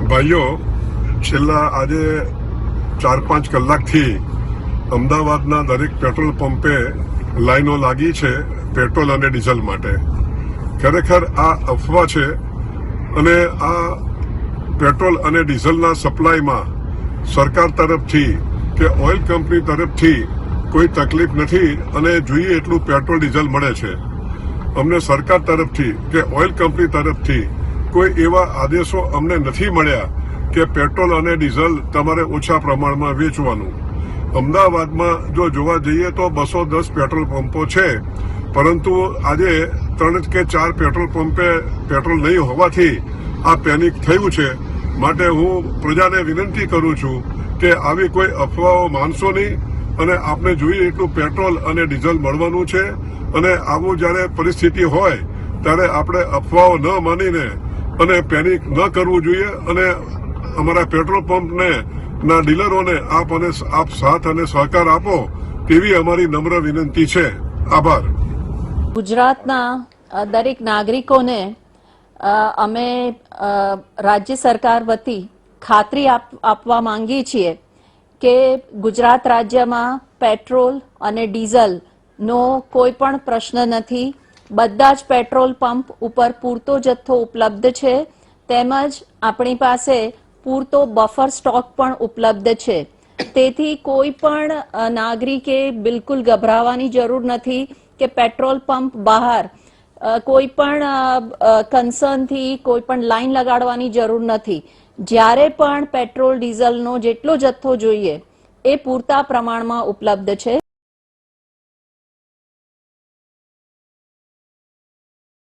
ભાઈઓ, છેલ્લા આજે 4-5 કલાકથી અમદાવાદના દરેક પેટ્રોલ પંપે લાઈનો લાગી છે પેટ્રોલ અને ડીઝલ માટે. ખરેખર આ અફવા છે અને આ પેટ્રોલ અને ડીઝલના સપ્લાયમાં સરકાર તરફથી કે ઓઇલ કંપની તરફથી કોઈ તકલીફ નથી અને જોઈએ એટલું પેટ્રોલ ડીઝલ મળે છે. અમને સરકાર તરફથી કે ઓઇલ કંપની તરફથી કોઈ એવા આદેશો અમને નથી મળ્યા કે પેટ્રોલ અને ડીઝલ તમારે ઓછા પ્રમાણમાં વેચવાનું. અમદાવાદમાં જો જોવા જઈએ તો 210 પેટ્રોલ પંપો છે, પરંતુ આજે 3 કે 4 પેટ્રોલ પંપે પેટ્રોલ નહીં હોવાથી આ પેનિક થયું છે. માટે હું પ્રજાને વિનંતી કરું છું કે આવી કોઈ અફવાઓ માનશો નહીં અને આપને જોઈએ એટલું પેટ્રોલ અને ડીઝલ મળવાનું છે. અને આવું જ્યારે પરિસ્થિતિ હોય ત્યારે આપણે અફવાઓ ન માનીને અને પેનિક ન કરવું જોઈએ. અને અમારા પેટ્રોલ પંપને ના ડીલરોને આપ સાથ અને સહકાર આપો તેવી અમારી નમ્ર વિનંતી છે. આભાર. ગુજરાતના દરેક નાગરિકોને અમે રાજ્ય સરકાર વતી ખાતરી આપવા માંગીએ છીએ કે ગુજરાત રાજ્યમાં પેટ્રોલ અને ડીઝલનો કોઈ પણ પ્રશ્ન નથી. બધા જ પેટ્રોલ પંપ ઉપર પૂરતો જથ્થો ઉપલબ્ધ છે, તેમજ આપણી પાસે પૂરતો બફર સ્ટોક પણ ઉપલબ્ધ છે. તેથી કોઈ પણ નાગરિકે બિલકુલ ગભરાવાની જરૂર નથી કે પેટ્રોલ પંપ બહાર કોઈ પણ કન્સર્નથી કોઈ પણ લાઈન લગાડવાની જરૂર નથી. જ્યારે પણ પેટ્રોલ ડીઝલનો જેટલો જથ્થો જોઈએ એ પૂરતા પ્રમાણમાં ઉપલબ્ધ છે.